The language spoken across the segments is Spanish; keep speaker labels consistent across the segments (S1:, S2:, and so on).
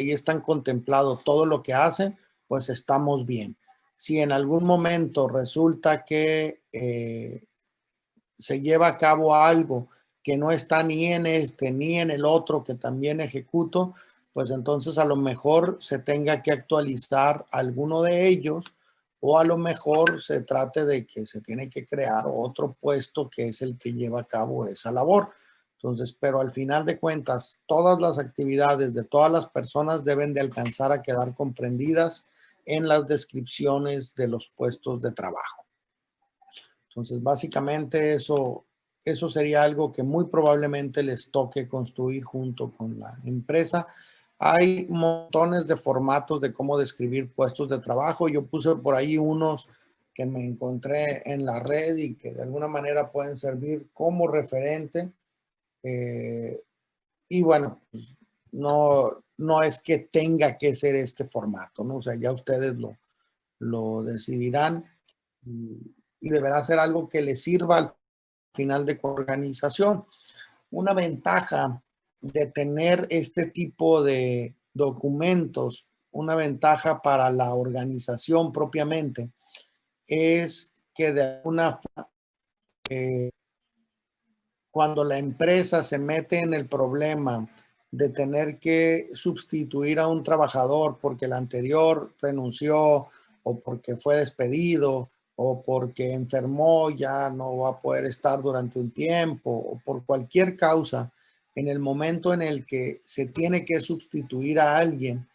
S1: ahí están contemplado todo lo que hacen, pues estamos bien. Si en algún momento resulta que se lleva a cabo algo que no está ni en este ni en el otro que también ejecuto, pues entonces a lo mejor se tenga que actualizar alguno de ellos o a lo mejor se trate de que se tiene que crear otro puesto que es el que lleva a cabo esa labor. Entonces, pero al final de cuentas, todas las actividades de todas las personas deben de alcanzar a quedar comprendidas en las descripciones de los puestos de trabajo. Entonces, básicamente eso sería algo que muy probablemente les toque construir junto con la empresa. Hay montones de formatos de cómo describir puestos de trabajo. Yo puse por ahí unos que me encontré en la red y que de alguna manera pueden servir como referente. Y bueno, pues no es que tenga que ser este formato, ¿no? O sea, ya ustedes lo decidirán y deberá ser algo que les sirva al final de organización. Una ventaja de tener este tipo de documentos, una ventaja para la organización propiamente, es que de alguna forma, cuando la empresa se mete en el problema de tener que sustituir a un trabajador porque el anterior renunció o porque fue despedido o porque enfermó, ya no va a poder estar durante un tiempo o por cualquier causa, en el momento en el que se tiene que sustituir a alguien,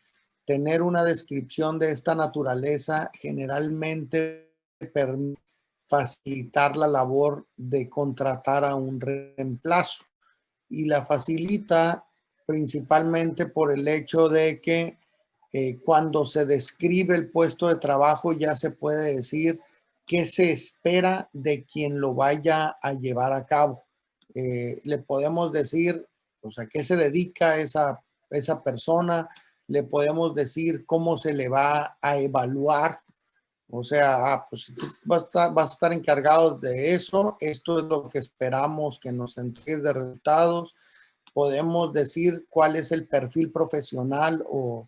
S1: tener una descripción de esta naturaleza generalmente permite facilitar la labor de contratar a un reemplazo y la facilita principalmente por el hecho de que cuando se describe el puesto de trabajo ya se puede decir qué se espera de quien lo vaya a llevar a cabo. Le podemos decir, o sea, qué se dedica esa persona, le podemos decir cómo se le va a evaluar, o sea, pues si tú vas a estar encargado de eso, esto es lo que esperamos que nos entregues de resultados. Podemos decir cuál es el perfil profesional o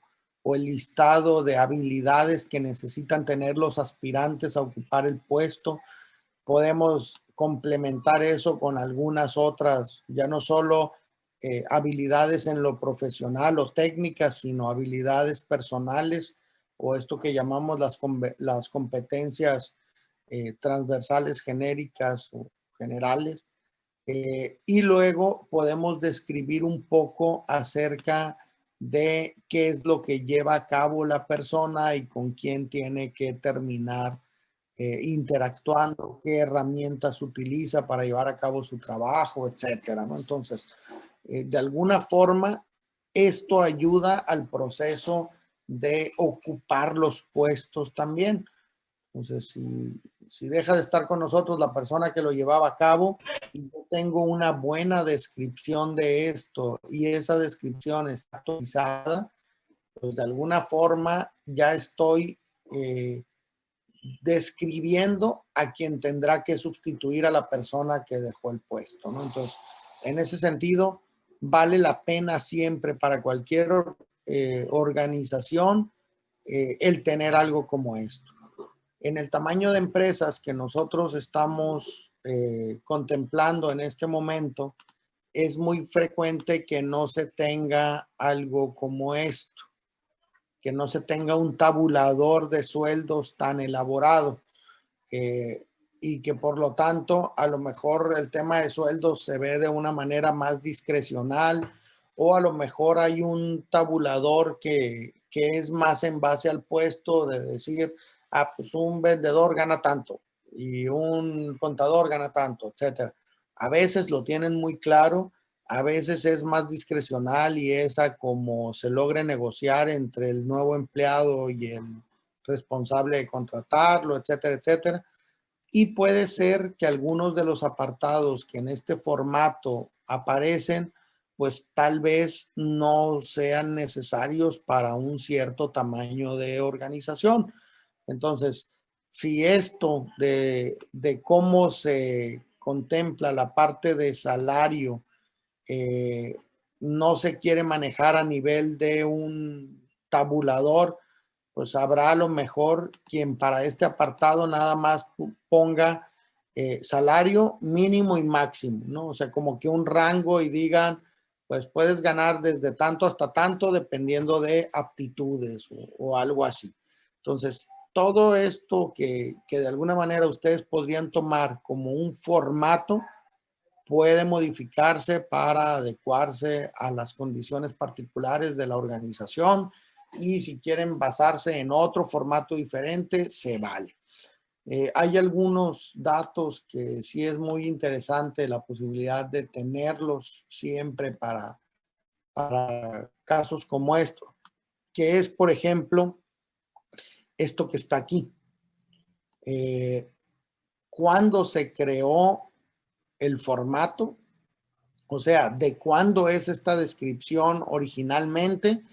S1: el listado de habilidades que necesitan tener los aspirantes a ocupar el puesto. Podemos complementar eso con algunas otras, ya no solo habilidades en lo profesional o técnicas, sino habilidades personales o esto que llamamos las competencias transversales genéricas o generales. Y luego podemos describir un poco acerca de qué es lo que lleva a cabo la persona y con quién tiene que terminar interactuando, qué herramientas utiliza para llevar a cabo su trabajo, etcétera, ¿no? Entonces, de alguna forma, esto ayuda al proceso de ocupar los puestos también. Entonces, si deja de estar con nosotros la persona que lo llevaba a cabo y yo tengo una buena descripción de esto y esa descripción está actualizada, pues de alguna forma ya estoy describiendo a quien tendrá que sustituir a la persona que dejó el puesto, ¿no? Entonces, en ese sentido, vale la pena siempre para cualquier organización el tener algo como esto. En el tamaño de empresas que nosotros estamos contemplando en este momento, es muy frecuente que no se tenga algo como esto, que no se tenga un tabulador de sueldos tan elaborado y que por lo tanto a lo mejor el tema de sueldos se ve de una manera más discrecional o a lo mejor hay un tabulador que es más en base al puesto de decir, ah, pues un vendedor gana tanto y un contador gana tanto, etcétera. A veces lo tienen muy claro, a veces es más discrecional y es a como se logre negociar entre el nuevo empleado y el responsable de contratarlo, etcétera, etcétera. Y puede ser que algunos de los apartados que en este formato aparecen, pues tal vez no sean necesarios para un cierto tamaño de organización. Entonces, si esto de cómo se contempla la parte de salario no se quiere manejar a nivel de un tabulador, pues habrá a lo mejor quien para este apartado nada más ponga salario mínimo y máximo, ¿no? O sea, como que un rango y digan, pues puedes ganar desde tanto hasta tanto dependiendo de aptitudes o algo así. Entonces, todo esto que de alguna manera ustedes podrían tomar como un formato, puede modificarse para adecuarse a las condiciones particulares de la organización y si quieren basarse en otro formato diferente, se vale. Hay algunos datos que sí es muy interesante la posibilidad de tenerlos siempre para casos como esto, que es, por ejemplo, esto que está aquí. ¿Cuándo se creó el formato? O sea, de cuándo es esta descripción originalmente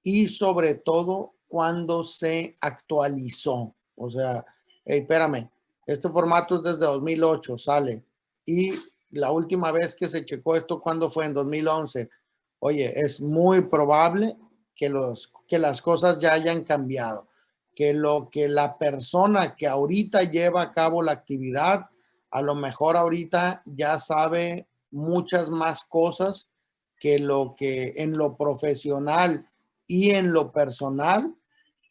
S1: y sobre todo cuándo se actualizó. O sea, hey, espérame, este formato es desde 2008, sale. Y la última vez que se checó esto, ¿cuándo fue? En 2011. Oye, es muy probable que las cosas ya hayan cambiado, que lo que la persona que ahorita lleva a cabo la actividad, a lo mejor ahorita ya sabe muchas más cosas que lo que en lo profesional y en lo personal,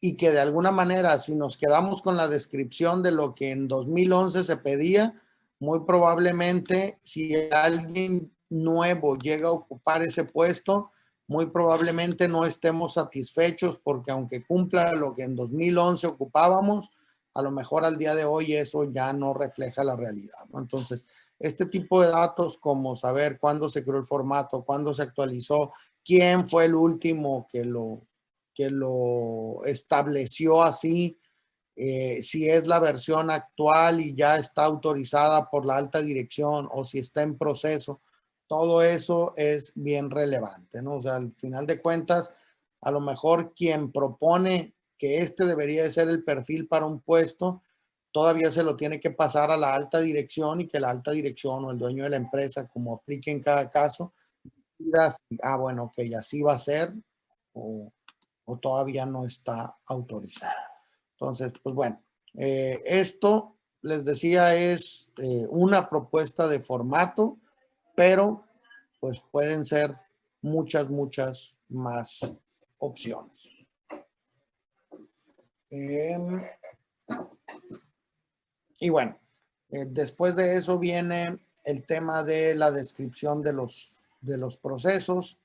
S1: y que de alguna manera, si nos quedamos con la descripción de lo que en 2011 se pedía, muy probablemente si alguien nuevo llega a ocupar ese puesto, muy probablemente no estemos satisfechos porque aunque cumpla lo que en 2011 ocupábamos, a lo mejor al día de hoy eso ya no refleja la realidad, ¿no? Entonces, este tipo de datos como saber cuándo se creó el formato, cuándo se actualizó, quién fue el último que lo estableció así, si es la versión actual y ya está autorizada por la alta dirección o si está en proceso, todo eso es bien relevante, ¿no? O sea, al final de cuentas, a lo mejor quien propone que este debería de ser el perfil para un puesto, todavía se lo tiene que pasar a la alta dirección y que la alta dirección o el dueño de la empresa, como aplique en cada caso, diga, bueno, ok, así va a ser o, o todavía no está autorizado. Entonces, pues bueno, esto les decía es una propuesta de formato, pero pues pueden ser muchas más opciones. Y bueno, después de eso viene el tema de la descripción de los procesos.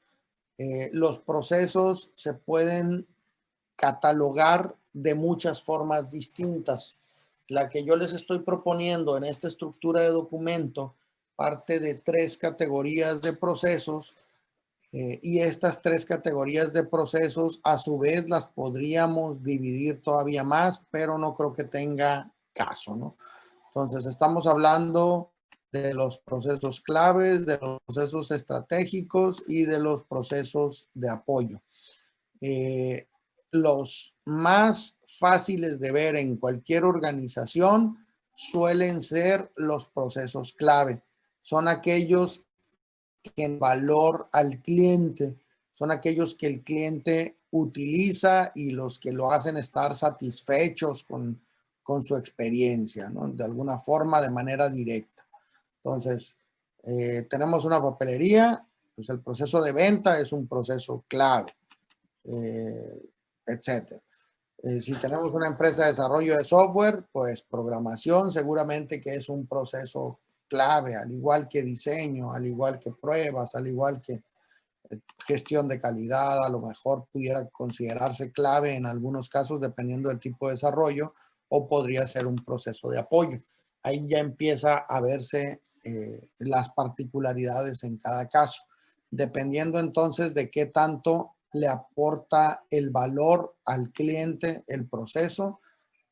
S1: Los procesos se pueden catalogar de muchas formas distintas. La que yo les estoy proponiendo en esta estructura de documento parte de 3 categorías de procesos y estas 3 categorías de procesos a su vez las podríamos dividir todavía más, pero no creo que tenga caso, ¿no? Entonces estamos hablando de los procesos claves, de los procesos estratégicos y de los procesos de apoyo. Los más fáciles de ver en cualquier organización suelen ser los procesos clave. Son aquellos que en valor al cliente, son aquellos que el cliente utiliza y los que lo hacen estar satisfechos con su experiencia, ¿no? De alguna forma, de manera directa. Entonces, tenemos una papelería, pues el proceso de venta es un proceso clave, etcétera. Si tenemos una empresa de desarrollo de software, pues programación seguramente que es un proceso clave, al igual que diseño, al igual que pruebas, al igual que gestión de calidad, a lo mejor pudiera considerarse clave en algunos casos dependiendo del tipo de desarrollo o podría ser un proceso de apoyo. Ahí ya empieza a verse las particularidades en cada caso, dependiendo entonces de qué tanto le aporta el valor al cliente el proceso,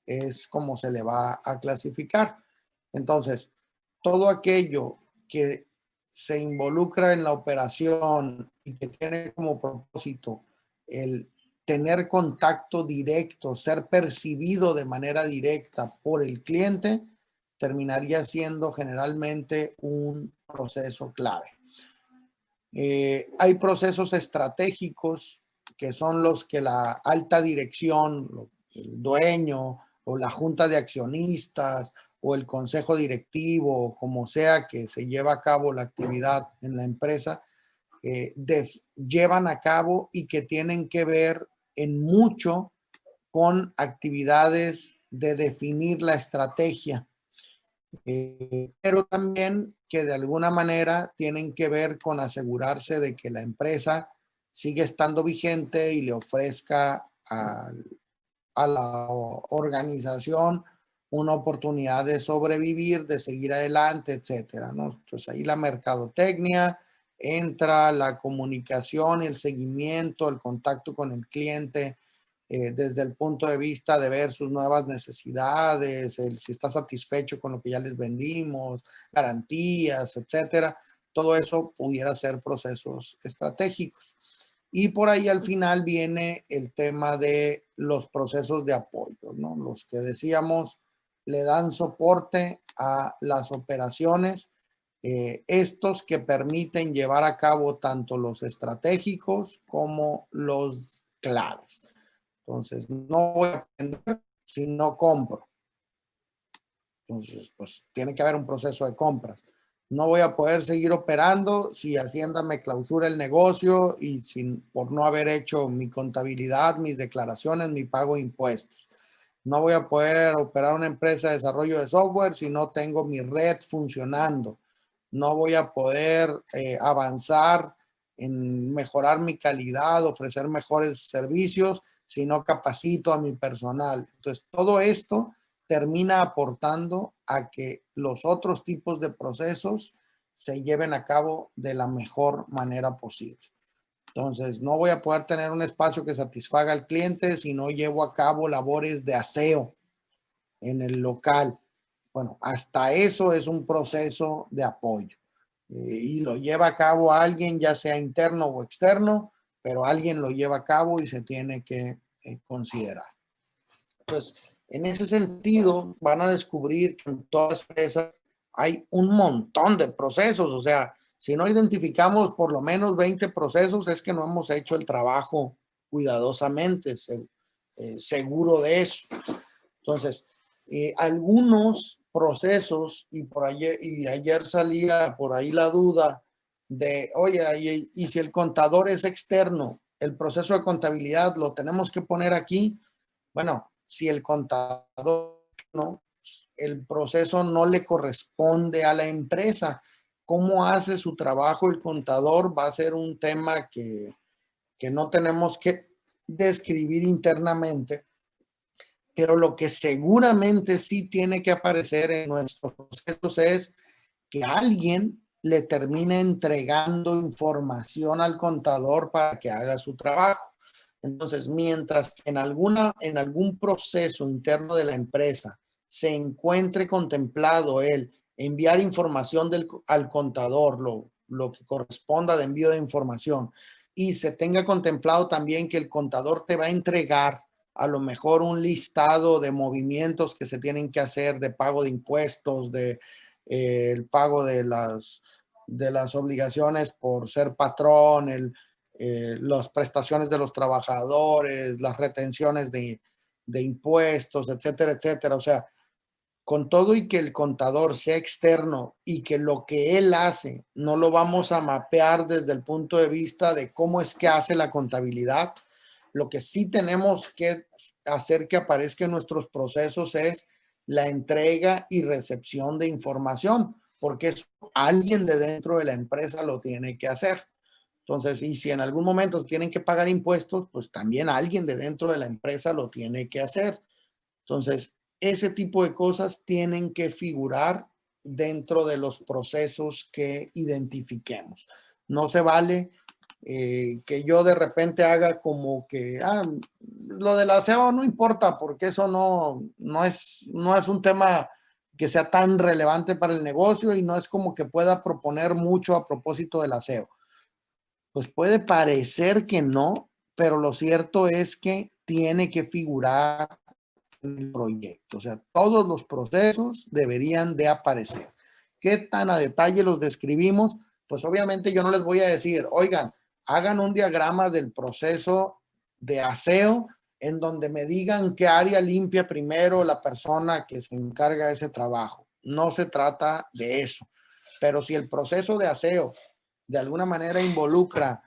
S1: es como se le va a clasificar. Entonces, todo aquello que se involucra en la operación y que tiene como propósito el tener contacto directo, ser percibido de manera directa por el cliente, terminaría siendo generalmente un proceso clave. Hay procesos estratégicos que son los que la alta dirección, el dueño o la junta de accionistas o el consejo directivo, como sea que se lleva a cabo la actividad en la empresa, llevan a cabo y que tienen que ver en mucho con actividades de definir la estrategia, pero también que de alguna manera tienen que ver con asegurarse de que la empresa sigue estando vigente y le ofrezca a la organización una oportunidad de sobrevivir, de seguir adelante, etcétera, ¿no? Entonces ahí la mercadotecnia entra, la comunicación, el seguimiento, el contacto con el cliente, desde el punto de vista de ver sus nuevas necesidades, si está satisfecho con lo que ya les vendimos, garantías, etcétera. Todo eso pudiera ser procesos estratégicos. Y por ahí al final viene el tema de los procesos de apoyo, ¿no? Los que decíamos le dan soporte a las operaciones, estos que permiten llevar a cabo tanto los estratégicos como los claves. Entonces, no voy a vender si no compro. Entonces, pues tiene que haber un proceso de compras. No voy a poder seguir operando si Hacienda me clausura el negocio y por no haber hecho mi contabilidad, mis declaraciones, mi pago de impuestos. No voy a poder operar una empresa de desarrollo de software si no tengo mi red funcionando. No voy a poder avanzar en mejorar mi calidad, ofrecer mejores servicios si no capacito a mi personal. Entonces, todo esto termina aportando a que los otros tipos de procesos se lleven a cabo de la mejor manera posible. Entonces, no voy a poder tener un espacio que satisfaga al cliente si no llevo a cabo labores de aseo en el local. Bueno, hasta eso es un proceso de apoyo. Y lo lleva a cabo alguien, ya sea interno o externo, pero alguien lo lleva a cabo y se tiene que considerar. Entonces, en ese sentido, van a descubrir que en todas las empresas hay un montón de procesos. O sea, si no identificamos por lo menos 20 procesos, es que no hemos hecho el trabajo cuidadosamente, seguro de eso. Entonces, algunos procesos, y ayer salía por ahí la duda de, oye, y si el contador es externo, el proceso de contabilidad lo tenemos que poner aquí. Bueno, si el contador, ¿no? El proceso no le corresponde a la empresa. ¿Cómo hace su trabajo el contador? Va a ser un tema que no tenemos que describir internamente, pero lo que seguramente sí tiene que aparecer en nuestros procesos es que alguien le termine entregando información al contador para que haga su trabajo. Entonces, mientras que en algún proceso interno de la empresa se encuentre contemplado el enviar información al contador, lo que corresponda de envío de información, y se tenga contemplado también que el contador te va a entregar a lo mejor un listado de movimientos que se tienen que hacer, de pago de impuestos, el pago de las obligaciones por ser patrón, las prestaciones de los trabajadores, las retenciones de impuestos, etcétera, etcétera. O sea, con todo y que el contador sea externo y que lo que él hace no lo vamos a mapear desde el punto de vista de cómo es que hace la contabilidad, lo que sí tenemos que hacer que aparezca en nuestros procesos es la entrega y recepción de información, porque eso alguien de dentro de la empresa lo tiene que hacer. Entonces, y si en algún momento tienen que pagar impuestos, pues también alguien de dentro de la empresa lo tiene que hacer. Entonces, ese tipo de cosas tienen que figurar dentro de los procesos que identifiquemos. No se vale que yo de repente haga como que lo del aseo no importa porque eso no es un tema que sea tan relevante para el negocio y no es como que pueda proponer mucho a propósito del aseo. Pues puede parecer que no, pero lo cierto es que tiene que figurar en el proyecto. O sea, todos los procesos deberían de aparecer. ¿Qué tan a detalle los describimos? pues obviamente yo no les voy a decir, oigan, hagan un diagrama del proceso de aseo en donde me digan qué área limpia primero la persona que se encarga de ese trabajo. No se trata de eso. Pero si el proceso de aseo de alguna manera involucra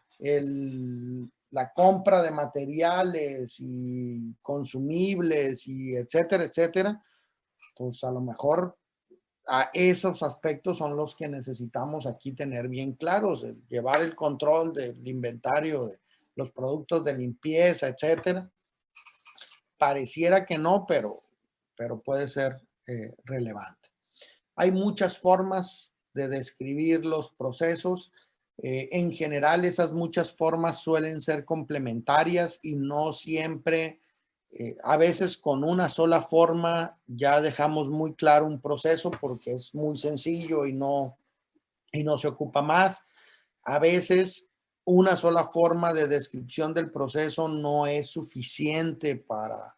S1: la compra de materiales y consumibles y etcétera, etcétera, pues a lo mejor a esos aspectos son los que necesitamos aquí tener bien claros, llevar el control del inventario de los productos de limpieza, etcétera. Pareciera que no, pero puede ser relevante. Hay muchas formas de describir los procesos. En general, esas muchas formas suelen ser complementarias y no siempre, a veces con una sola forma ya dejamos muy claro un proceso porque es muy sencillo y no se ocupa más. A veces una sola forma de descripción del proceso no es suficiente para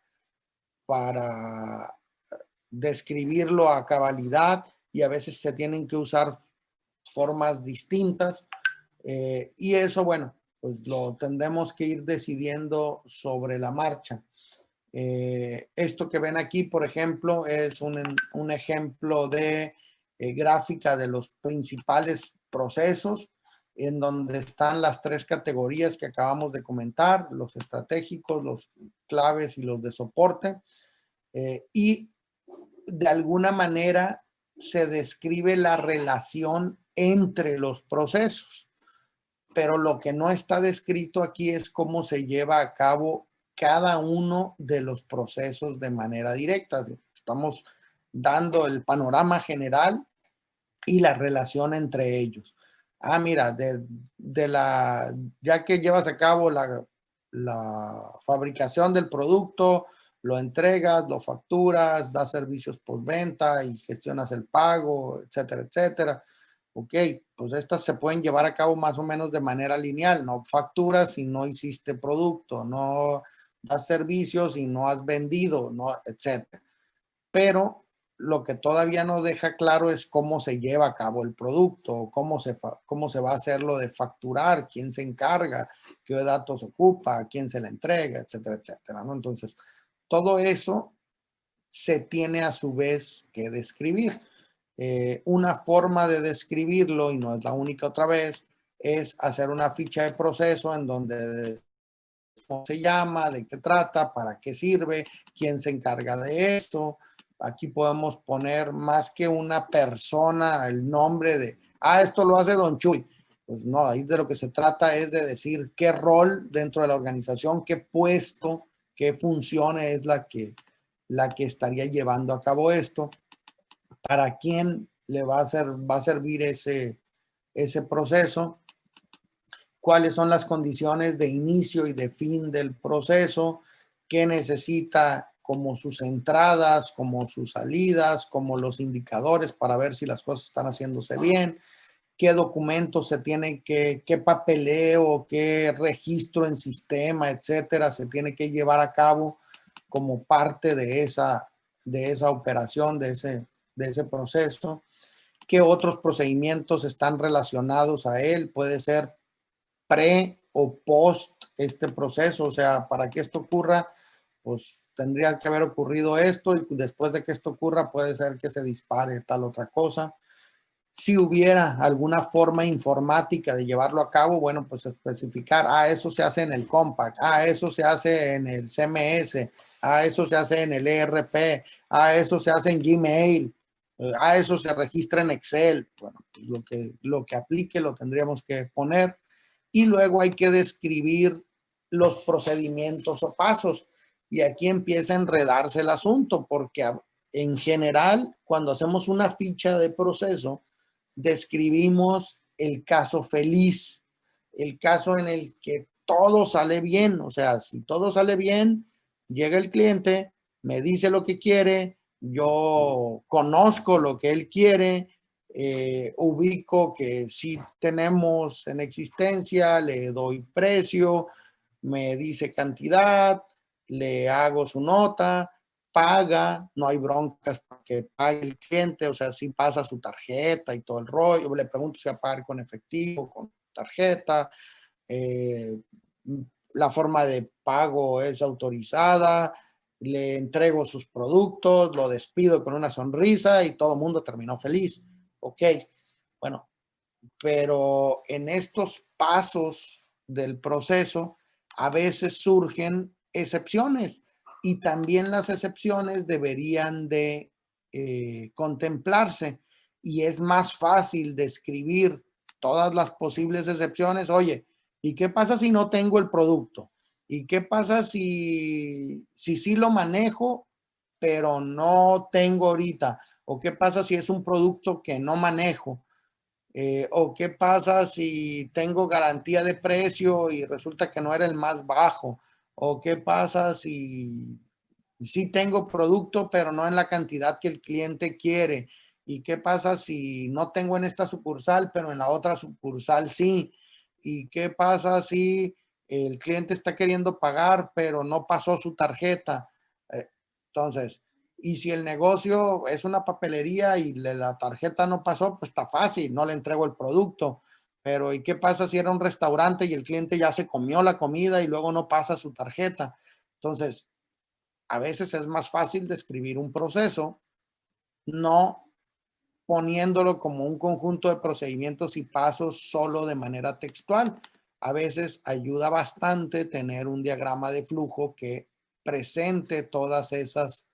S1: describirlo a cabalidad y a veces se tienen que usar formas distintas y eso, bueno, pues lo tendremos que ir decidiendo sobre la marcha. Esto que ven aquí, por ejemplo, es un ejemplo de gráfica de los principales procesos en donde están las tres categorías que acabamos de comentar, los estratégicos, los claves y los de soporte. Y de alguna manera se describe la relación entre los procesos, pero lo que no está descrito aquí es cómo se lleva a cabo cada uno de los procesos de manera directa. Estamos dando el panorama general y la relación entre ellos. Ah, mira, ya que llevas a cabo la fabricación del producto, lo entregas, lo facturas, das servicios postventa y gestionas el pago, etcétera, etcétera. Ok, pues estas se pueden llevar a cabo más o menos de manera lineal. No facturas si no hiciste producto, no das servicios si no has vendido, no, etcétera. Pero lo que todavía no deja claro es cómo se lleva a cabo el producto, cómo se va a hacer lo de facturar, quién se encarga, qué datos ocupa, quién se le entrega, etcétera, etcétera, ¿no? Entonces, todo eso se tiene a su vez que describir. Una forma de describirlo, y no es la única otra vez, es hacer una ficha de proceso en donde cómo se llama, de qué trata, para qué sirve, quién se encarga de esto. Aquí podemos poner más que una persona, el nombre de, esto lo hace Don Chuy. Pues no, ahí de lo que se trata es de decir qué rol dentro de la organización, qué puesto, qué función es la que estaría llevando a cabo esto, para quién le va a servir ese proceso, cuáles son las condiciones de inicio y de fin del proceso, qué necesita como sus entradas, como sus salidas, como los indicadores para ver si las cosas están haciéndose bien, qué documentos se tienen qué papeleo, qué registro en sistema, etcétera, se tiene que llevar a cabo como parte de esa operación, de ese proceso, qué otros procedimientos están relacionados a él, puede ser pre o post este proceso, o sea, para que esto ocurra, pues tendría que haber ocurrido esto y después de que esto ocurra puede ser que se dispare tal otra cosa. Si hubiera alguna forma informática de llevarlo a cabo, bueno, pues especificar, eso se hace en el Compact, eso se hace en el CMS, eso se hace en el ERP, eso se hace en Gmail, eso se registra en Excel. Bueno, pues lo que aplique lo tendríamos que poner y luego hay que describir los procedimientos o pasos. Y aquí empieza a enredarse el asunto, porque en general, cuando hacemos una ficha de proceso, describimos el caso feliz, el caso en el que todo sale bien. O sea, si todo sale bien, llega el cliente, me dice lo que quiere, yo conozco lo que él quiere, ubico que sí tenemos en existencia, le doy precio, me dice cantidad, le hago su nota, paga, no hay broncas para que pague el cliente, o sea, si pasa su tarjeta y todo el rollo, le pregunto si va a pagar con efectivo, con tarjeta, eh, la forma de pago es autorizada, le entrego sus productos, lo despido con una sonrisa y todo el mundo terminó feliz. Ok, bueno, pero en estos pasos del proceso a veces surgen excepciones y también las excepciones deberían de contemplarse y es más fácil describir todas las posibles excepciones. Oye, ¿y qué pasa si no tengo el producto? ¿Y qué pasa si sí lo manejo, pero no tengo ahorita? ¿O qué pasa si es un producto que no manejo? ¿O qué pasa si tengo garantía de precio y resulta que no era el más bajo? ¿O qué pasa si sí tengo producto, pero no en la cantidad que el cliente quiere? ¿Y qué pasa si no tengo en esta sucursal, pero en la otra sucursal sí? ¿Y qué pasa si el cliente está queriendo pagar, pero no pasó su tarjeta? Eh, Entonces, y si el negocio es una papelería y la tarjeta no pasó, pues está fácil, no le entrego el producto. Pero ¿y qué pasa si era un restaurante y el cliente ya se comió la comida y luego no pasa su tarjeta? Entonces, a veces es más fácil describir un proceso, no poniéndolo como un conjunto de procedimientos y pasos solo de manera textual. A veces ayuda bastante tener un diagrama de flujo que presente todas esas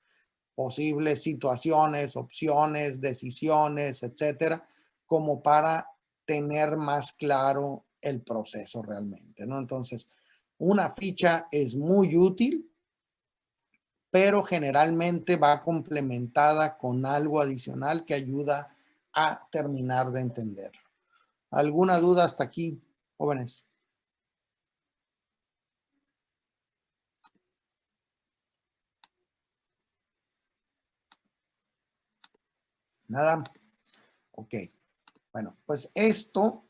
S1: posibles situaciones, opciones, decisiones, etcétera, como para tener más claro el proceso realmente, ¿no? Entonces, una ficha es muy útil, pero generalmente va complementada con algo adicional que ayuda a terminar de entender. ¿Alguna duda hasta aquí, jóvenes? Nada. Ok. Bueno, pues esto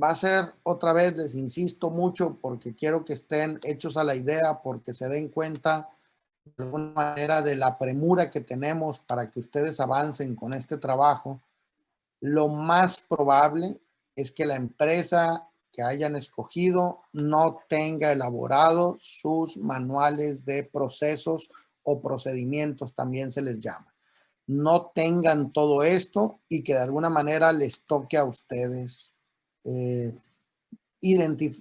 S1: va a ser otra vez, les insisto mucho porque quiero que estén hechos a la idea, porque se den cuenta de alguna manera de la premura que tenemos para que ustedes avancen con este trabajo. Lo más probable es que la empresa que hayan escogido no tenga elaborado sus manuales de procesos o procedimientos, también se les llama. No tengan todo esto y que de alguna manera les toque a ustedes eh,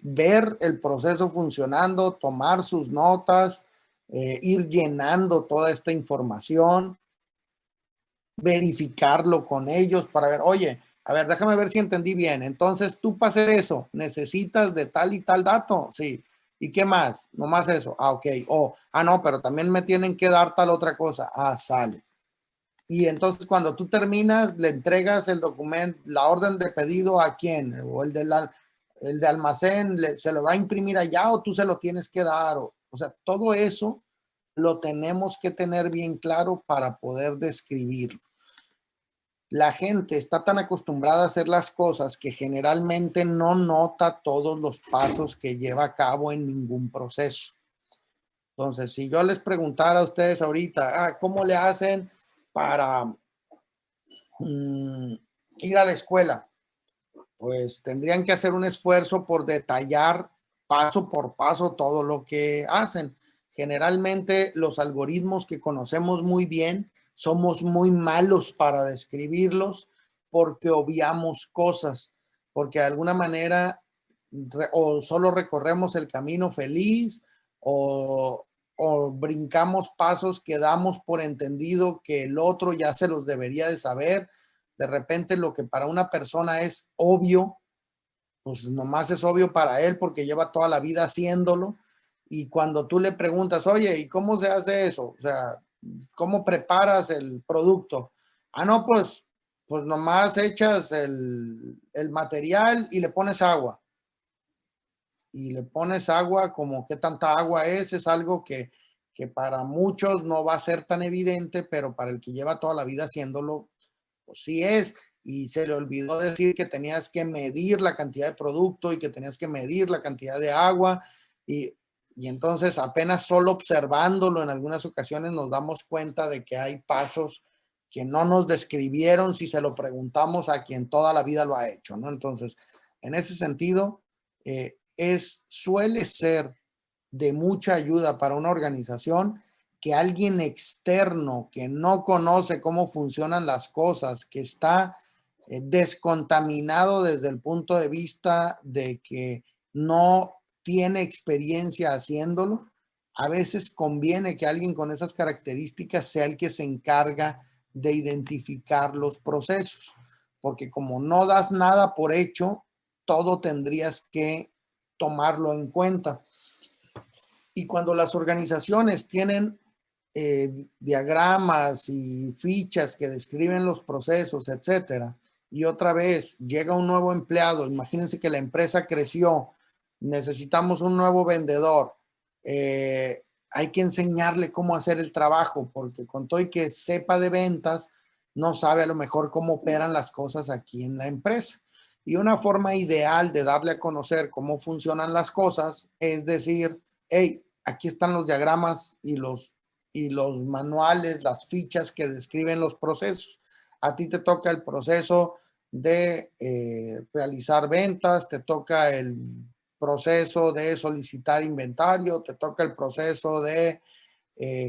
S1: ver el proceso funcionando, tomar sus notas, ir llenando toda esta información, verificarlo con ellos para ver, oye, a ver, déjame ver si entendí bien. Entonces, tú para hacer eso necesitas de tal y tal dato. Sí. ¿Y qué más? No más eso. Ah, ok. No, pero también me tienen que dar tal otra cosa. Ah, sale. Y entonces cuando tú terminas, le entregas el documento, la orden de pedido a quién, o el de almacén, se lo va a imprimir allá o tú se lo tienes que dar. O sea, todo eso lo tenemos que tener bien claro para poder describirlo. La gente está tan acostumbrada a hacer las cosas que generalmente no nota todos los pasos que lleva a cabo en ningún proceso. Entonces, si yo les preguntara a ustedes ahorita, ¿cómo le hacen para mm, ir a la escuela? Pues tendrían que hacer un esfuerzo por detallar paso por paso todo lo que hacen. Generalmente los algoritmos que conocemos muy bien, somos muy malos para describirlos porque obviamos cosas, porque de alguna manera o solo recorremos el camino feliz o brincamos pasos que damos por entendido que el otro ya se los debería de saber. De repente lo que para una persona es obvio, pues nomás es obvio para él porque lleva toda la vida haciéndolo. Y cuando tú le preguntas, oye, ¿y cómo se hace eso? O sea, ¿cómo preparas el producto? No, pues nomás echas el material y le pones agua. Y le pones agua, como qué tanta agua es algo que para muchos no va a ser tan evidente, pero para el que lleva toda la vida haciéndolo, pues sí es. Y se le olvidó decir que tenías que medir la cantidad de producto y que tenías que medir la cantidad de agua. Y Y entonces apenas solo observándolo en algunas ocasiones nos damos cuenta de que hay pasos que no nos describieron si se lo preguntamos a quien toda la vida lo ha hecho, ¿no? Entonces, en ese sentido, suele ser de mucha ayuda para una organización que alguien externo que no conoce cómo funcionan las cosas, que está descontaminado desde el punto de vista de que no tiene experiencia haciéndolo, a veces conviene que alguien con esas características sea el que se encarga de identificar los procesos, porque como no das nada por hecho, todo tendrías que tomarlo en cuenta. Y cuando las organizaciones tienen diagramas y fichas que describen los procesos, etcétera, y otra vez llega un nuevo empleado, imagínense que la empresa creció, necesitamos un nuevo vendedor, hay que enseñarle cómo hacer el trabajo, porque con todo y que sepa de ventas, no sabe a lo mejor cómo operan las cosas aquí en la empresa. Y una forma ideal de darle a conocer cómo funcionan las cosas es decir, hey, aquí están los diagramas y los manuales, las fichas que describen los procesos. A ti te toca el proceso de realizar ventas, te toca el proceso de solicitar inventario, te toca el proceso de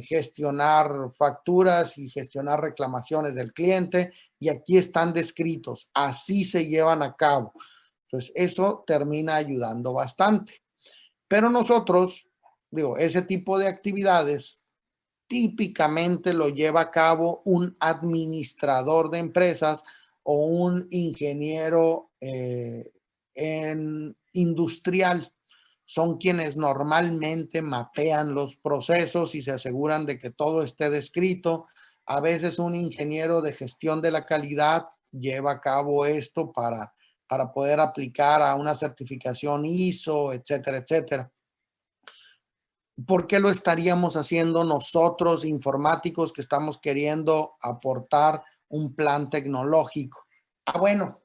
S1: gestionar facturas y gestionar reclamaciones del cliente, y aquí están descritos, así se llevan a cabo. Entonces, eso termina ayudando bastante. Pero nosotros, digo, ese tipo de actividades típicamente lo lleva a cabo un administrador de empresas o un ingeniero en industrial. Son quienes normalmente mapean los procesos y se aseguran de que todo esté descrito. A veces un ingeniero de gestión de la calidad lleva a cabo esto para poder aplicar a una certificación ISO, etcétera, etcétera. ¿Por qué lo estaríamos haciendo nosotros, informáticos, que estamos queriendo aportar un plan tecnológico? Bueno,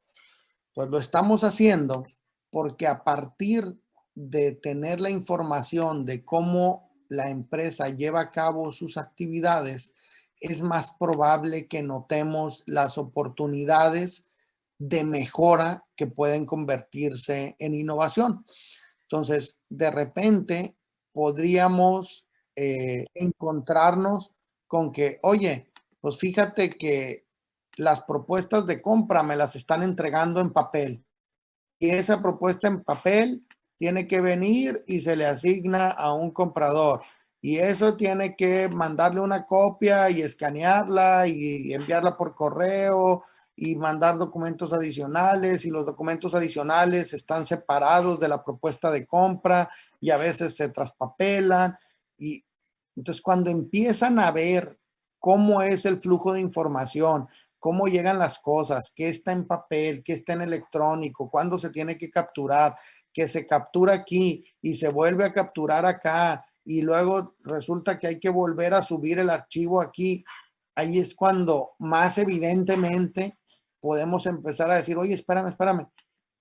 S1: pues lo estamos haciendo porque a partir de tener la información de cómo la empresa lleva a cabo sus actividades, es más probable que notemos las oportunidades de mejora que pueden convertirse en innovación. Entonces, de repente podríamos encontrarnos con que, oye, pues fíjate que las propuestas de compra me las están entregando en papel y esa propuesta en papel tiene que venir y se le asigna a un comprador y eso tiene que mandarle una copia y escanearla y enviarla por correo y mandar documentos adicionales, y los documentos adicionales están separados de la propuesta de compra y a veces se traspapelan. Y entonces cuando empiezan a ver cómo es el flujo de información, cómo llegan las cosas, qué está en papel, qué está en electrónico, cuándo se tiene que capturar, que se captura aquí y se vuelve a capturar acá y luego resulta que hay que volver a subir el archivo aquí. Ahí es cuando más evidentemente podemos empezar a decir, oye, espérame, espérame.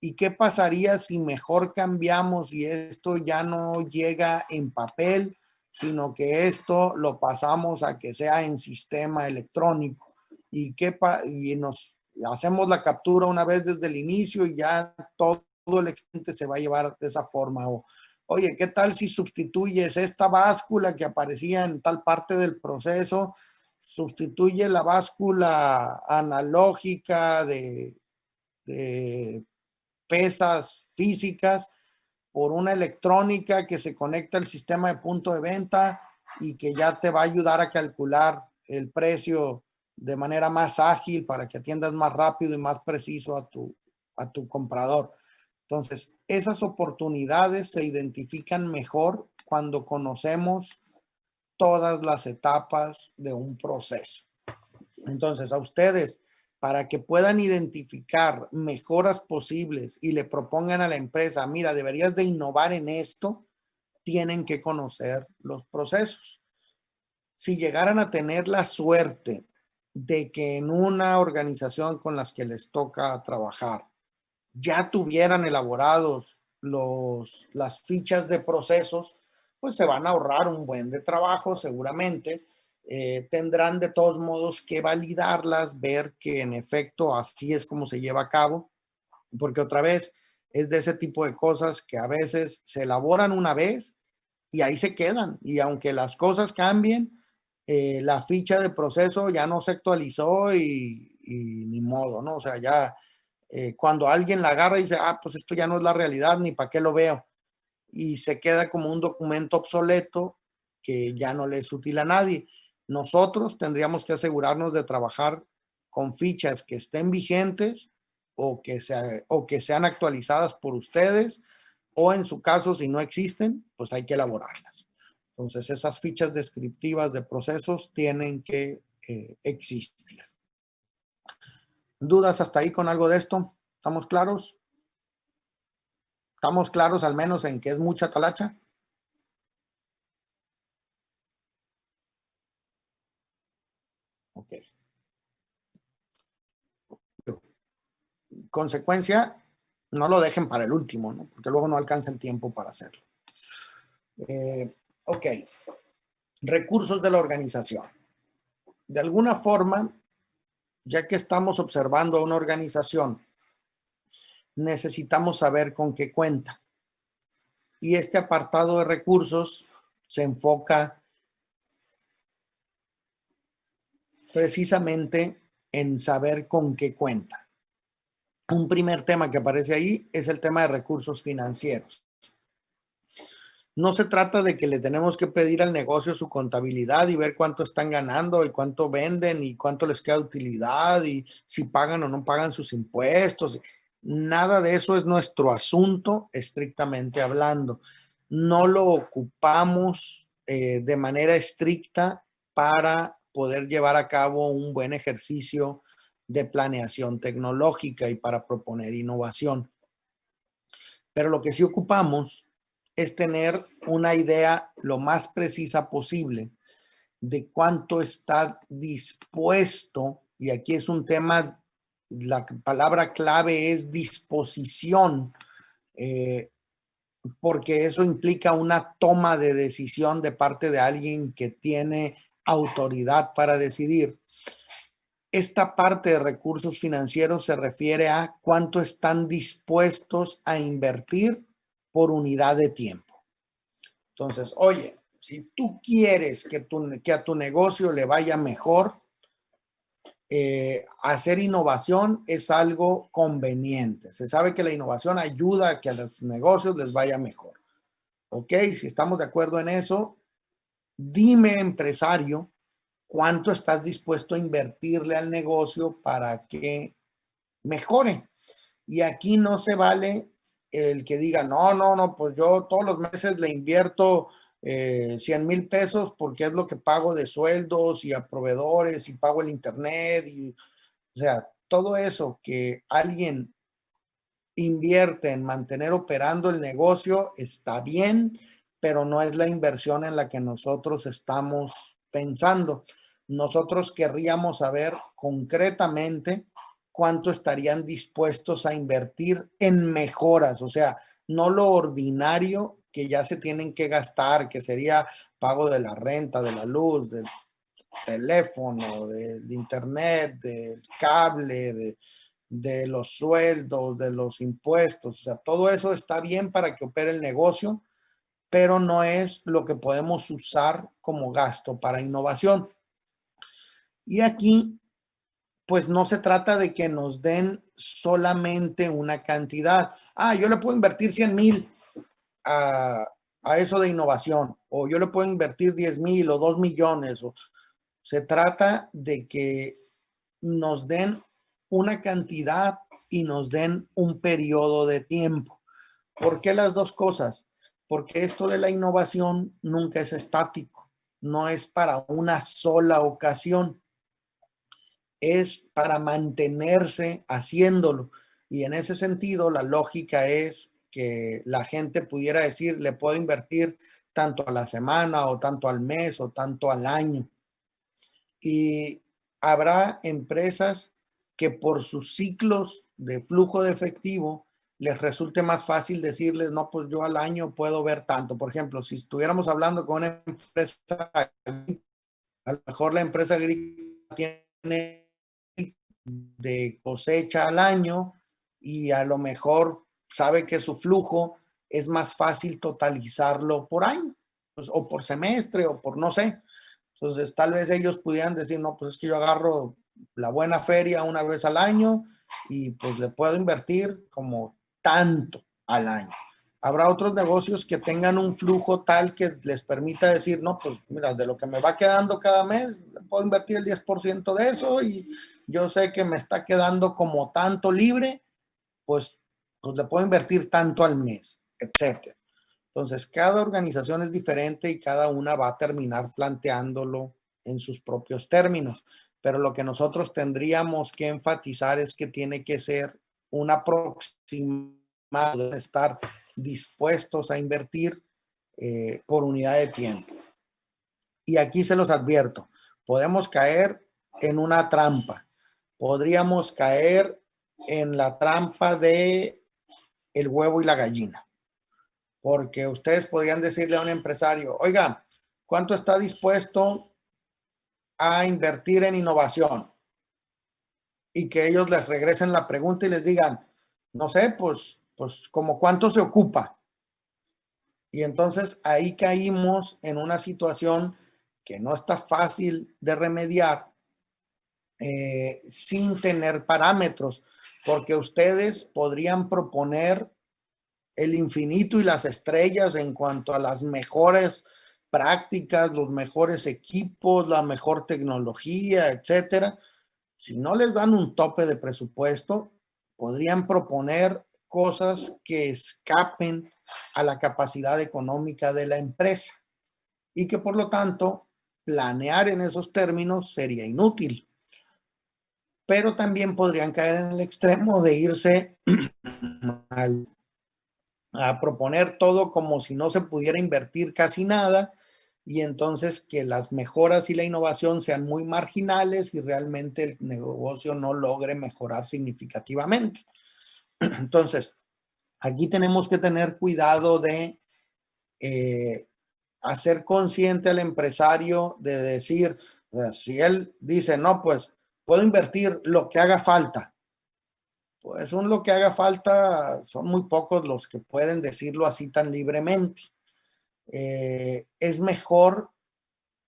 S1: ¿Y qué pasaría si mejor cambiamos y esto ya no llega en papel, sino que esto lo pasamos a que sea en sistema electrónico? Y nos hacemos la captura una vez desde el inicio y ya todo el expediente se va a llevar de esa forma. O, oye, ¿qué tal si sustituyes esta báscula que aparecía en tal parte del proceso? Sustituye la báscula analógica de pesas físicas por una electrónica que se conecta al sistema de punto de venta y que ya te va a ayudar a calcular el precio de manera más ágil para que atiendas más rápido y más preciso a tu comprador. Entonces, esas oportunidades se identifican mejor cuando conocemos todas las etapas de un proceso. Entonces, a ustedes, para que puedan identificar mejoras posibles y le propongan a la empresa, mira, deberías de innovar en esto, tienen que conocer los procesos. Si llegaran a tener la suerte de que en una organización con las que les toca trabajar ya tuvieran elaborados las fichas de procesos, pues se van a ahorrar un buen de trabajo seguramente. Tendrán de todos modos que validarlas, ver que en efecto así es como se lleva a cabo, porque otra vez es de ese tipo de cosas que a veces se elaboran una vez y ahí se quedan. Y aunque las cosas cambien, la ficha de proceso ya no se actualizó y ni modo, ¿no? O sea, ya cuando alguien la agarra y dice, ah, pues esto ya no es la realidad, ni para qué lo veo. Y se queda como un documento obsoleto que ya no le es útil a nadie. Nosotros tendríamos que asegurarnos de trabajar con fichas que estén vigentes o que sean actualizadas por ustedes, o en su caso, si no existen, pues hay que elaborarlas. Entonces, esas fichas descriptivas de procesos tienen que existir. ¿Dudas hasta ahí con algo de esto? ¿Estamos claros? ¿Estamos claros al menos en que es mucha talacha? Ok. Consecuencia, no lo dejen para el último, ¿no? Porque luego no alcanza el tiempo para hacerlo. Ok. Recursos de la organización. De alguna forma, ya que estamos observando a una organización, necesitamos saber con qué cuenta. Y este apartado de recursos se enfoca precisamente en saber con qué cuenta. Un primer tema que aparece ahí es el tema de recursos financieros. No se trata de que le tenemos que pedir al negocio su contabilidad y ver cuánto están ganando y cuánto venden y cuánto les queda utilidad y si pagan o no pagan sus impuestos. Nada de eso es nuestro asunto, estrictamente hablando. No lo ocupamos de manera estricta para poder llevar a cabo un buen ejercicio de planeación tecnológica y para proponer innovación. Pero lo que sí ocupamos es tener una idea lo más precisa posible de cuánto está dispuesto, y aquí es un tema, la palabra clave es disposición, eh, porque eso implica una toma de decisión de parte de alguien que tiene autoridad para decidir. Esta parte de recursos financieros se refiere a cuánto están dispuestos a invertir por unidad de tiempo. Entonces, oye, si tú quieres que a tu negocio le vaya mejor, hacer innovación es algo conveniente. Se sabe que la innovación ayuda a que a los negocios les vaya mejor. Ok, si estamos de acuerdo en eso, dime, empresario, cuánto estás dispuesto a invertirle al negocio para que mejore. Y aquí no se vale el que diga, no, no, no, pues yo todos los meses le invierto 100,000 pesos porque es lo que pago de sueldos y a proveedores y pago el internet. Y, o sea, todo eso que alguien invierte en mantener operando el negocio está bien, pero no es la inversión en la que nosotros estamos pensando. Nosotros querríamos saber concretamente cuánto estarían dispuestos a invertir en mejoras, o sea, no lo ordinario que ya se tienen que gastar, que sería pago de la renta, de la luz, del teléfono, del internet, del cable, de los sueldos, de los impuestos. O sea, todo eso está bien para que opere el negocio, pero no es lo que podemos usar como gasto para innovación. Y aquí, pues no se trata de que nos den solamente una cantidad. Ah, yo le puedo invertir 100,000 a eso de innovación, o yo le puedo invertir 10,000 o 2 millones. Se trata de que nos den una cantidad y nos den un periodo de tiempo. ¿Por qué las dos cosas? Porque esto de la innovación nunca es estático, no es para una sola ocasión, es para mantenerse haciéndolo. Y en ese sentido, la lógica es que la gente pudiera decir, le puedo invertir tanto a la semana o tanto al mes o tanto al año. Y habrá empresas que por sus ciclos de flujo de efectivo les resulte más fácil decirles, no, pues yo al año puedo ver tanto. Por ejemplo, si estuviéramos hablando con una empresa, a lo mejor la empresa agrícola tiene de cosecha al año y a lo mejor sabe que su flujo es más fácil totalizarlo por año, pues, o por semestre, o por no sé. Entonces, tal vez ellos pudieran decir, no, pues es que yo agarro la buena feria una vez al año y pues le puedo invertir como tanto al año. Habrá otros negocios que tengan un flujo tal que les permita decir, no, pues mira, de lo que me va quedando cada mes, puedo invertir el 10% de eso y yo sé que me está quedando como tanto libre, pues, pues le puedo invertir tanto al mes, etcétera. Entonces, cada organización es diferente y cada una va a terminar planteándolo en sus propios términos. Pero lo que nosotros tendríamos que enfatizar es que tiene que ser un aproximado, de estar dispuestos a invertir por unidad de tiempo. Y aquí se los advierto, podemos caer en una trampa. Podríamos caer en la trampa de el huevo y la gallina. Porque ustedes podrían decirle a un empresario, oiga, ¿cuánto está dispuesto a invertir en innovación? Y que ellos les regresen la pregunta y les digan, no sé, pues como cuánto se ocupa. Y entonces ahí caímos en una situación que no está fácil de remediar sin tener parámetros, porque ustedes podrían proponer el infinito y las estrellas en cuanto a las mejores prácticas, los mejores equipos, la mejor tecnología, etcétera. Si no les dan un tope de presupuesto, podrían proponer cosas que escapen a la capacidad económica de la empresa y que por lo tanto planear en esos términos sería inútil. Pero también podrían caer en el extremo de irse a proponer todo como si no se pudiera invertir casi nada y entonces que las mejoras y la innovación sean muy marginales y realmente el negocio no logre mejorar significativamente. Entonces, aquí tenemos que tener cuidado de hacer consciente al empresario de decir, si él dice, no, pues puedo invertir lo que haga falta, pues un lo que haga falta, son muy pocos los que pueden decirlo así tan libremente. Es mejor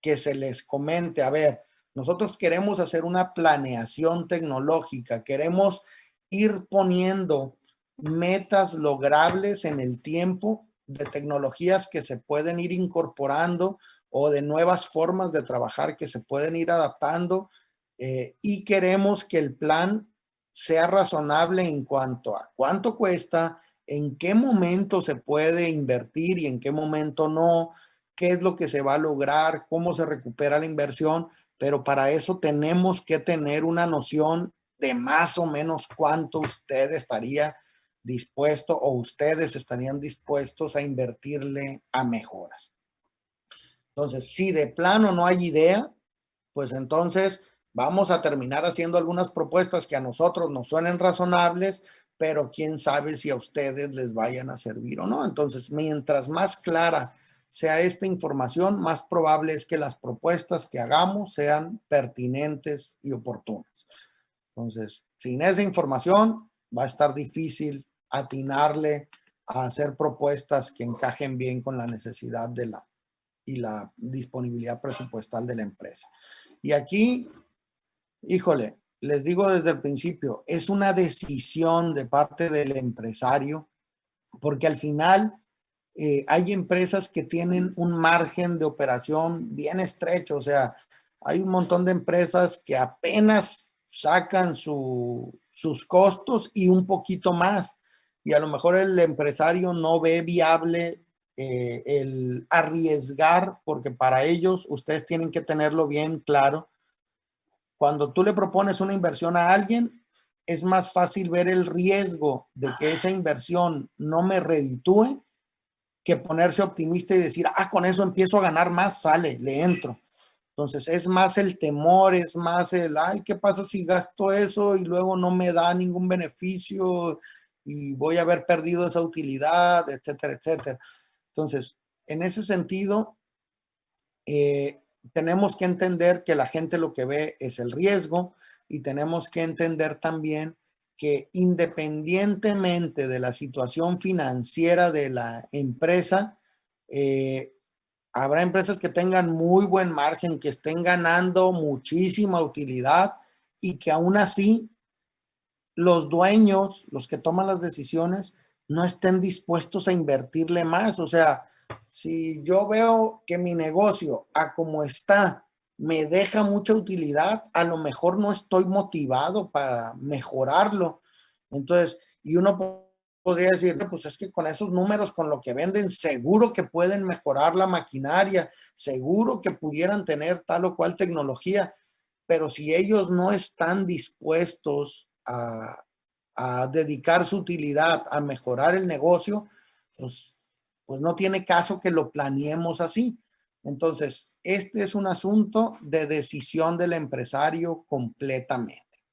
S1: que se les comente, a ver, nosotros queremos hacer una planeación tecnológica, queremos ir poniendo metas logrables en el tiempo de tecnologías que se pueden ir incorporando o de nuevas formas de trabajar que se pueden ir adaptando y queremos que el plan sea razonable en cuanto a cuánto cuesta, en qué momento se puede invertir y en qué momento no, qué es lo que se va a lograr, cómo se recupera la inversión, pero para eso tenemos que tener una noción de más o menos cuánto usted estaría dispuesto o ustedes estarían dispuestos a invertirle a mejoras. Entonces, si de plano no hay idea, pues entonces vamos a terminar haciendo algunas propuestas que a nosotros nos suenen razonables, pero quién sabe si a ustedes les vayan a servir o no. Entonces, mientras más clara sea esta información, más probable es que las propuestas que hagamos sean pertinentes y oportunas. Entonces, sin esa información va a estar difícil atinarle a hacer propuestas que encajen bien con la necesidad de la disponibilidad presupuestal de la empresa. Y aquí, híjole, les digo desde el principio, es una decisión de parte del empresario, porque al final hay empresas que tienen un margen de operación bien estrecho, o sea, hay un montón de empresas que apenas sacan sus costos y un poquito más, y a lo mejor el empresario no ve viable el arriesgar, porque para ellos ustedes tienen que tenerlo bien claro. Cuando tú le propones una inversión a alguien, es más fácil ver el riesgo de que esa inversión no me reditúe que ponerse optimista y decir, con eso empiezo a ganar más, sale, le entro. Entonces es más el temor, es más el, ¿qué pasa si gasto eso y luego no me da ningún beneficio? y voy a haber perdido esa utilidad, etcétera, etcétera. Entonces, en ese sentido, tenemos que entender que la gente lo que ve es el riesgo y tenemos que entender también que independientemente de la situación financiera de la empresa, eh, habrá empresas que tengan muy buen margen, que estén ganando muchísima utilidad y que aún así los dueños, los que toman las decisiones, no estén dispuestos a invertirle más. O sea, si yo veo que mi negocio a como está me deja mucha utilidad, a lo mejor no estoy motivado para mejorarlo. Entonces, y uno podría decir, "No, pues es que con esos números, con lo que venden, seguro que pueden mejorar la maquinaria, seguro que pudieran tener tal o cual tecnología, pero si ellos no están dispuestos a dedicar su utilidad a mejorar el negocio, pues, pues no tiene caso que lo planeemos así. Entonces, este es un asunto de decisión del empresario completamente.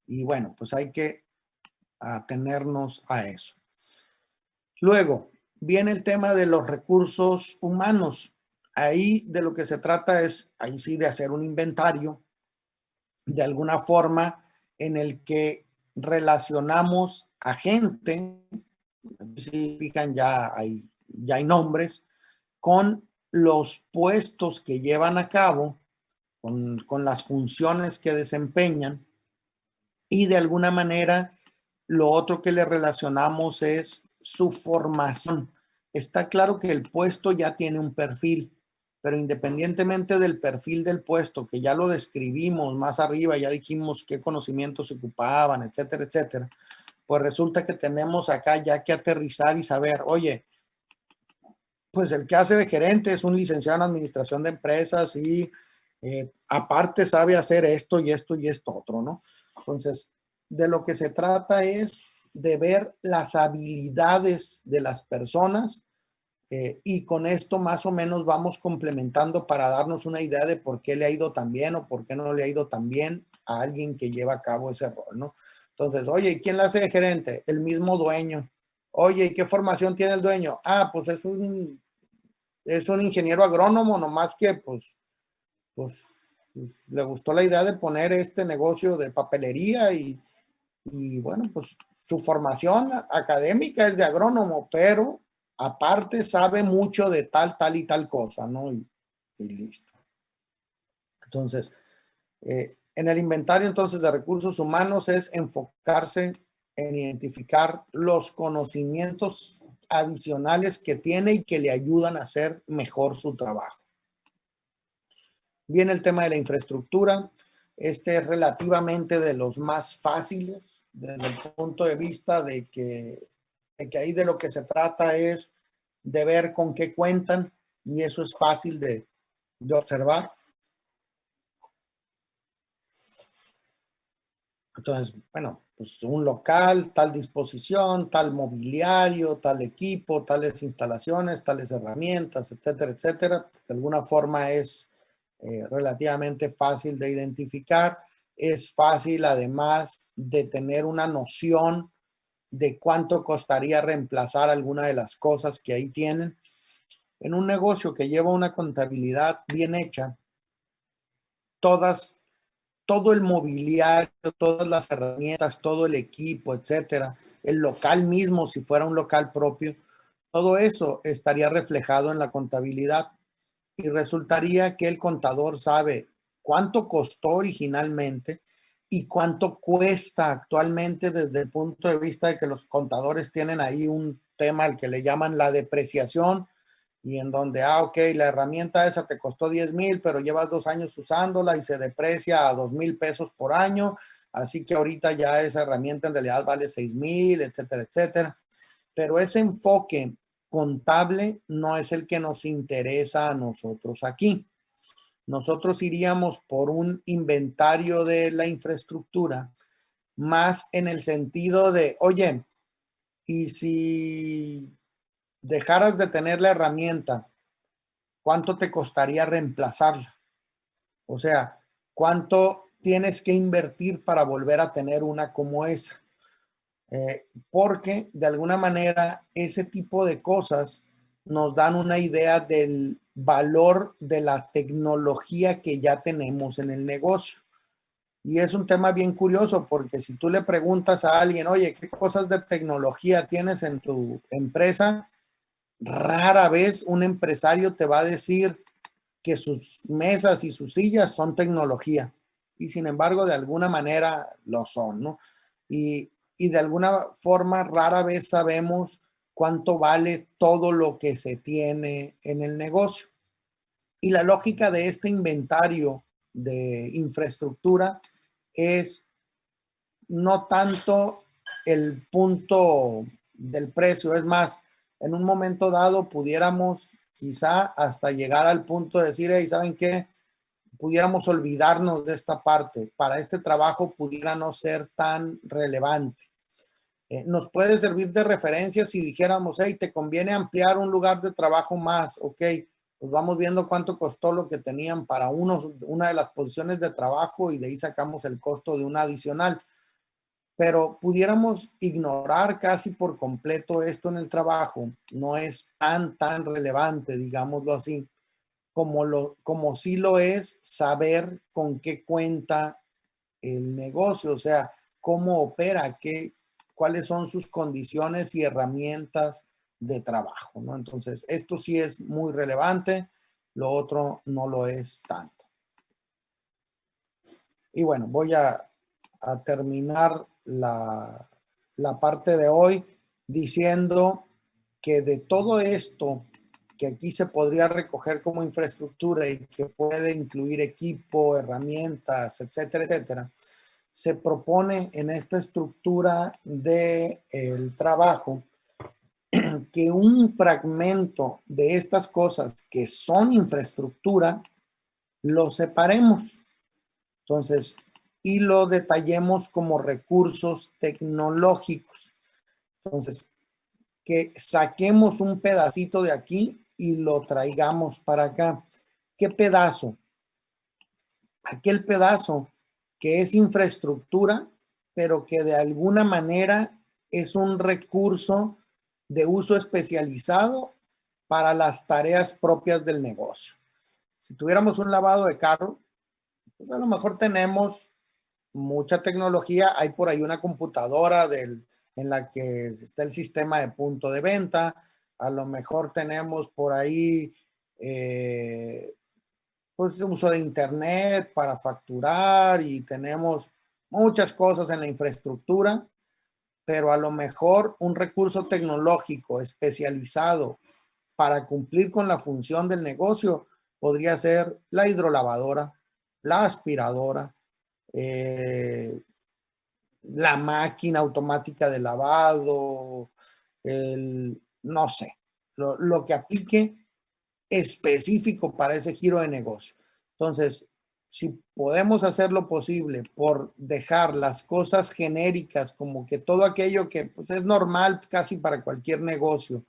S1: Y bueno, pues hay que atenernos a eso. Luego, viene el tema de los recursos humanos. Ahí de lo que se trata es, ahí sí, de hacer un inventario de alguna forma en el que relacionamos a gente, si fijan ya hay nombres, con los puestos que llevan a cabo, con las funciones que desempeñan y de alguna manera lo otro que le relacionamos es su formación. Está claro que el puesto ya tiene un perfil, pero independientemente del perfil del puesto, que ya lo describimos más arriba, ya dijimos qué conocimientos se ocupaban, etcétera, etcétera, pues resulta que tenemos acá ya que aterrizar y saber, oye, pues el que hace de gerente es un licenciado en administración de empresas y aparte sabe hacer esto y esto y esto otro, ¿no? Entonces, de lo que se trata es de ver las habilidades de las personas y con esto más o menos vamos complementando para darnos una idea de por qué le ha ido tan bien o por qué no le ha ido tan bien a alguien que lleva a cabo ese rol, ¿no? Entonces, oye, ¿y quién la hace de gerente? El mismo dueño. Oye, ¿y qué formación tiene el dueño? Ah, pues es un ingeniero agrónomo, nomás que pues, pues, le gustó la idea de poner este negocio de papelería y bueno, pues su formación académica es de agrónomo, pero aparte sabe mucho de tal, tal y tal cosa, ¿no? Y listo. Entonces, en el inventario entonces de recursos humanos es enfocarse en identificar los conocimientos adicionales que tiene y que le ayudan a hacer mejor su trabajo. Viene el tema de la infraestructura. Este es relativamente de los más fáciles desde el punto de vista de que ahí de lo que se trata es de ver con qué cuentan y eso es fácil de observar. Entonces, bueno, pues un local, tal disposición, tal mobiliario, tal equipo, tales instalaciones, tales herramientas, etcétera, etcétera. Pues de alguna forma es relativamente fácil de identificar. Es fácil además de tener una noción de cuánto costaría reemplazar alguna de las cosas que ahí tienen. En un negocio que lleva una contabilidad bien hecha, todas todo el mobiliario, todas las herramientas, todo el equipo, etcétera, el local mismo, si fuera un local propio, todo eso estaría reflejado en la contabilidad y resultaría que el contador sabe cuánto costó originalmente y cuánto cuesta actualmente desde el punto de vista de que los contadores tienen ahí un tema al que le llaman la depreciación y en donde, ok, la herramienta esa te costó 10,000, pero llevas 2 años usándola y se deprecia a 2,000 pesos por año, así que ahorita ya esa herramienta en realidad vale 6,000, etcétera, etcétera. Pero ese enfoque contable no es el que nos interesa a nosotros aquí. Nosotros iríamos por un inventario de la infraestructura más en el sentido de, oye, y si dejaras de tener la herramienta, ¿cuánto te costaría reemplazarla? O sea, ¿cuánto tienes que invertir para volver a tener una como esa? porque de alguna manera ese tipo de cosas nos dan una idea del valor de la tecnología que ya tenemos en el negocio. Y es un tema bien curioso porque si tú le preguntas a alguien, oye, ¿qué cosas de tecnología tienes en tu empresa? Rara vez un empresario te va a decir que sus mesas y sus sillas son tecnología. Y sin embargo, de alguna manera lo son, ¿no? Y de alguna forma rara vez sabemos cuánto vale todo lo que se tiene en el negocio. Y la lógica de este inventario de infraestructura es no tanto el punto del precio, es más, en un momento dado pudiéramos quizá hasta llegar al punto de decir, hey, ¿saben qué? Pudiéramos olvidarnos de esta parte, para este trabajo pudiera no ser tan relevante. Nos puede servir de referencia si dijéramos, hey, te conviene ampliar un lugar de trabajo más, ok, pues vamos viendo cuánto costó lo que tenían para una de las posiciones de trabajo y de ahí sacamos el costo de una adicional. Pero pudiéramos ignorar casi por completo esto en el trabajo, no es tan relevante, digámoslo así, como sí lo es saber con qué cuenta el negocio, o sea, cómo opera, cuáles son sus condiciones y herramientas de trabajo, ¿no? Entonces, esto sí es muy relevante, lo otro no lo es tanto. Y bueno, voy a terminar la parte de hoy diciendo que de todo esto que aquí se podría recoger como infraestructura y que puede incluir equipo, herramientas, etcétera, etcétera, se propone en esta estructura del trabajo que un fragmento de estas cosas que son infraestructura lo separemos. Entonces, y lo detallemos como recursos tecnológicos. Entonces, que saquemos un pedacito de aquí y lo traigamos para acá. ¿Qué pedazo? Aquel pedazo que es infraestructura, pero que de alguna manera es un recurso de uso especializado para las tareas propias del negocio. Si tuviéramos un lavado de carro, pues a lo mejor tenemos mucha tecnología. Hay por ahí una computadora en la que está el sistema de punto de venta. A lo mejor tenemos por ahí pues uso de internet para facturar y tenemos muchas cosas en la infraestructura, pero a lo mejor un recurso tecnológico especializado para cumplir con la función del negocio podría ser la hidrolavadora, la aspiradora, eh, la máquina automática de lavado, no sé, lo que aplique específico para ese giro de negocio. Entonces, si podemos hacer lo posible por dejar las cosas genéricas como que todo aquello que pues, es normal casi para cualquier negocio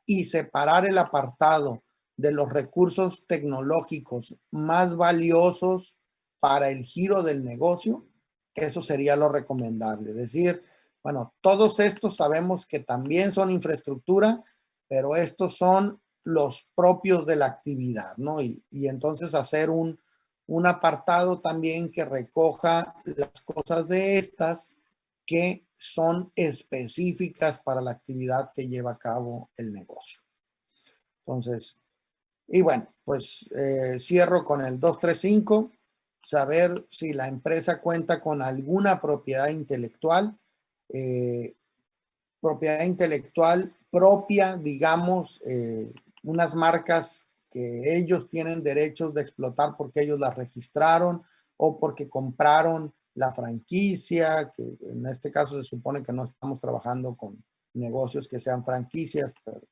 S1: y separar el apartado de los recursos tecnológicos más valiosos para el giro del negocio, eso sería lo recomendable. Es decir, bueno, todos estos sabemos que también son infraestructura, pero estos son los propios de la actividad, ¿no? Y entonces hacer un apartado también que recoja las cosas de estas que son específicas para la actividad que lleva a cabo el negocio. Entonces, y bueno, pues cierro con el 235, saber si la empresa cuenta con alguna propiedad intelectual propia, digamos, unas marcas que ellos tienen derechos de explotar porque ellos las registraron o porque compraron la franquicia, que en este caso se supone que no estamos trabajando con negocios que sean franquicias, pero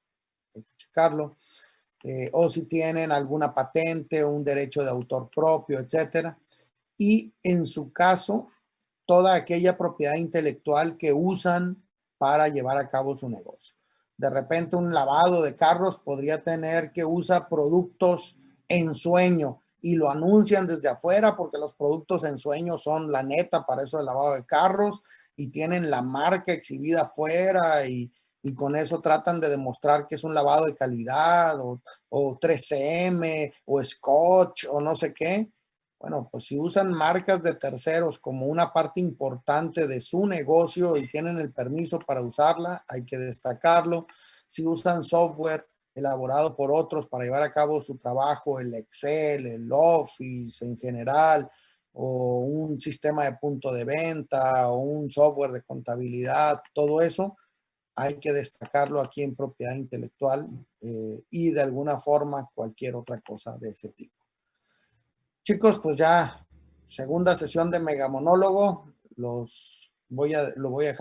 S1: hay que checarlo. O si tienen alguna patente o un derecho de autor propio, etcétera. Y en su caso, toda aquella propiedad intelectual que usan para llevar a cabo su negocio. De repente un lavado de carros podría tener que usar productos en sueño y lo anuncian desde afuera porque los productos en sueño son la neta para eso del lavado de carros y tienen la marca exhibida afuera y con eso tratan de demostrar que es un lavado de calidad o 3M o Scotch o no sé qué. Bueno, pues si usan marcas de terceros como una parte importante de su negocio y tienen el permiso para usarla, hay que destacarlo. Si usan software elaborado por otros para llevar a cabo su trabajo, el Excel, el Office en general, o un sistema de punto de venta, o un software de contabilidad, todo eso hay que destacarlo aquí en propiedad intelectual y de alguna forma cualquier otra cosa de ese tipo. Chicos, pues ya segunda sesión de Mega Monólogo, lo voy a dejar.